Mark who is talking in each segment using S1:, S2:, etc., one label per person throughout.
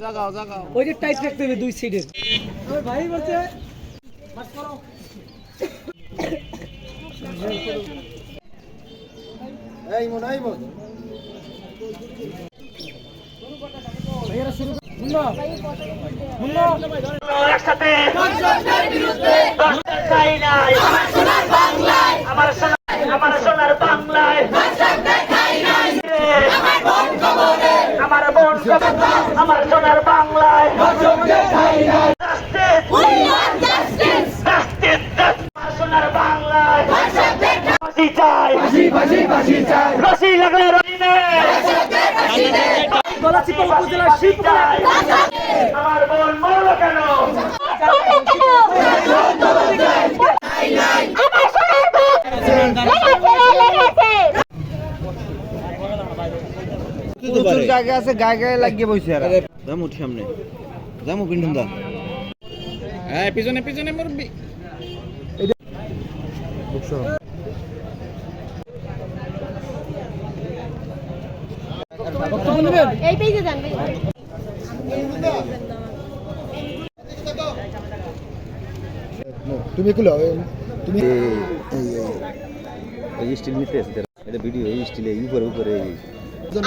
S1: জাগাও জাগাও
S2: ওই যে টাইট রাখতে হবে দুই সাইডের। আমার ভাই বলছে
S3: এই মন এই মন
S2: ভাইরা শুরু মুন্না মুন্না
S4: একসাথে দর্শকদের বিরুদ্ধে দর্শক চাই নাই আমার সোনার বাংলায় দর্শকদের চাই নাই আমার বোন কবরে আমার সোনার বাংলায় দর্শকদের চাই নাই জাস্টিস আমার সোনার বাংলায় দর্শকদের ফাঁসি চাই ফাঁসি চাই রশি লাগলে রশি নেই
S2: গলাচিপা উপজেলা শিল্পকলা
S4: আমার বোন মরলো কেন
S3: প্রচুর জায়গা আছে গায়ে গায়ে লাগিয়ে বসে আর যামু সামনে যামু পিন্টুন দা
S1: হ্যাঁ পিছনে পিছনে মুরব্বি
S5: এই পেজে যান
S3: তুমি খুলো তুমি
S6: এই স্টিল নিতে এসে এটা ভিডিও এই স্টিলে উপরে উপরে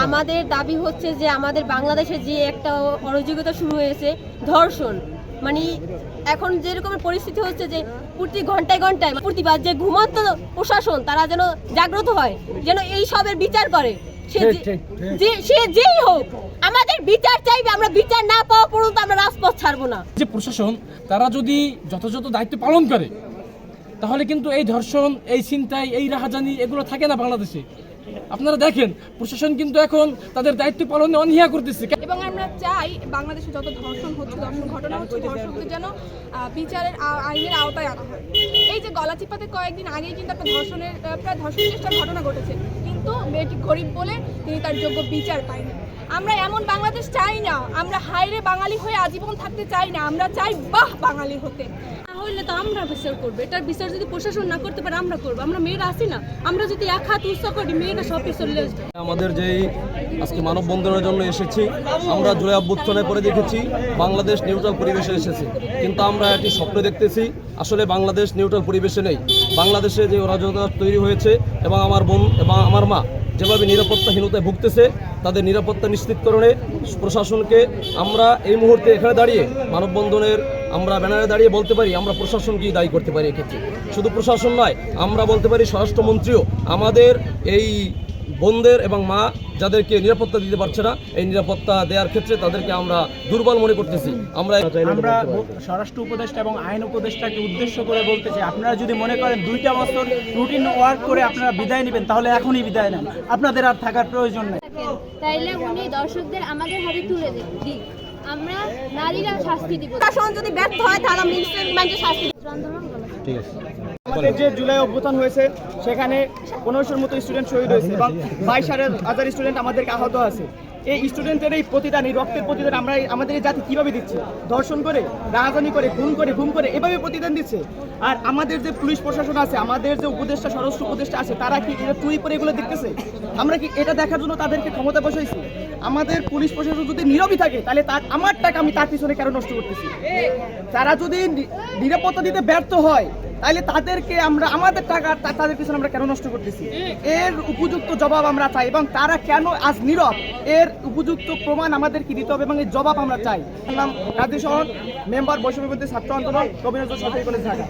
S5: আমাদের দাবি হচ্ছে যে আমাদের বাংলাদেশে যে একটা অরাজকতা শুরু হয়েছে ধর্ষণ, মানে এখন যেরকম পরিস্থিতি হচ্ছে যে প্রতি ঘন্টায় ঘন্টায় প্রতিবাদ যে ঘুমন্ত প্রশাসন তারা যেন জাগ্রত হয়, যেন এই সবের বিচার করে। সে যেই হোক আমাদের বিচার চাইবে, আমরা বিচার না পাওয়া পর্যন্ত আমরা রাজপথ ছাড়বো না।
S2: যে প্রশাসন তারা যদি যথাযথ দায়িত্ব পালন করে তাহলে কিন্তু এই ধর্ষণ, এই ছিনতাই, এই রাহাজানি এগুলো থাকে না বাংলাদেশে। আপনারা দেখেন প্রশাসন কিন্তু এখন তাদের দায়িত্ব পালনে অনীহা করতেছে।
S7: এবং আমরা চাই বাংলাদেশে যত ধর্ষণ হচ্ছে, ধর্ষণ ঘটনা হচ্ছে, ধর্ষকদের যেন বিচারের আইনের আওতায় আনা হয়। এই যে গলাচিপাতে কয়েকদিন আগেই কিন্তু একটা প্রায় ধর্ষণ চেষ্টার ঘটনা ঘটেছে, কিন্তু মেয়েটি গরিব বলে তিনি তার যোগ্য বিচার পায়নি। আমরা এমন বাংলাদেশ চাই না, আমরা হাইরে বাঙালি হয়ে আজীবন থাকতে চাই না, আমরা চাই বাহ বাঙালি হতে।
S5: হইলে তো আমরা বিচার করবো, এটার বিচার যদি প্রশাসন না করতে পারে আমরা করবো। আমরা মেয়েরা আছি না, আমরা যদি এক হাত উৎসাহ করি মেয়েরা সব চলে আসবে।
S8: আমাদের যেই আজকে মানববন্ধনের জন্য এসেছি, আমরা জুলাই অভ্যুত্থানে পরে দেখেছি বাংলাদেশ নিউট্রাল পরিবেশে এসেছে, কিন্তু আমরা একটি স্বপ্ন দেখতেছি আসলে বাংলাদেশ নিউট্রাল পরিবেশে নেই। বাংলাদেশে যে অরাজকতা তৈরি হয়েছে এবং আমার বোন এবং আমার মা যেভাবে নিরাপত্তাহীনতায় ভুগতেছে, তাদের নিরাপত্তা নিশ্চিতকরণে প্রশাসনকে আমরা এই মুহূর্তে এখানে দাঁড়িয়ে মানববন্ধনের আমরা ব্যানারে দাঁড়িয়ে বলতে পারি আমরা প্রশাসনকেই দায়ী করতে পারি এক্ষেত্রে। শুধু প্রশাসন নয়, আমরা বলতে পারি স্বরাষ্ট্রমন্ত্রীও আমাদের এই বোনদের এবং মা যাদেরকে নিরাপত্তা দিতে পারছে না, এই নিরাপত্তা দেওয়ার ক্ষেত্রে তাদেরকে আমরা দুর্বল মনে করতেছি। আমরা
S9: স্বরাষ্ট্র উপদেষ্টা এবং আইন উপদেষ্টাকে উদ্দেশ্য করে বলতে চাই, আপনারা যদি মনে করেন 2টা বছর রুটিন ওয়ার্ক করে আপনারা বিদায় নেবেন, তাহলে এখনই বিদায় নেন, আপনাদের আর থাকার প্রয়োজন নেই।
S5: তাইলে উনি দর্শকদের আমাদের হাতে তুলে দিন, আমরা নারীরা শাস্তি দিব।
S7: প্রশাসন যদি ব্যর্থ হয় তাহলে আমরা ইনস্ট্রুমেন্টে শাস্তি দিব।
S3: ঠিক আছে।
S9: আমাদের যে জুলাই অভ্যুত্থান হয়েছে সেখানে 1500-র মতো স্টুডেন্ট শহীদ হয়েছে এবং 22,000 স্টুডেন্ট আমাদেরকে আহত আছে। এই স্টুডেন্টের এই প্রতিদান, এই রক্তের প্রতিদান আমরা আমাদের এই জাতি কীভাবে দিচ্ছে? ধর্ষণ করে, রাজধানী করে, খুন করে এভাবে প্রতিদান দিচ্ছে। আর আমাদের যে পুলিশ প্রশাসন আছে, আমাদের যে উপদেষ্টা, স্বরাষ্ট্র উপদেষ্টা আছে, তারা কি এটা চুরি করে এগুলো দেখতেছে? আমরা কি এটা দেখার জন্য তাদেরকে ক্ষমতা বসাইছি? আমাদের পুলিশ প্রশাসন যদি নীরবই থাকে তাহলে আমার টাকা আমি তার পিছনে কেন নষ্ট করতেছি? তারা যদি নিরাপত্তা দিতে ব্যর্থ হয় তাহলে তাদেরকে আমরা আমাদের টাকা তাদের পিছনে আমরা কেন নষ্ট করতেছি? এর উপযুক্ত জবাব আমরা চাই এবং তারা কেন আজ নীরব, এর উপযুক্ত প্রমাণ আমাদেরকে দিতে হবে এবং এর জবাব আমরা চাই। নাম রাজু শহর, মেম্বার বৈষম্য বিরোধী ছাত্র আন্দোলন, রবীন্দ্র সরকারি কলেজ, ঢাকা।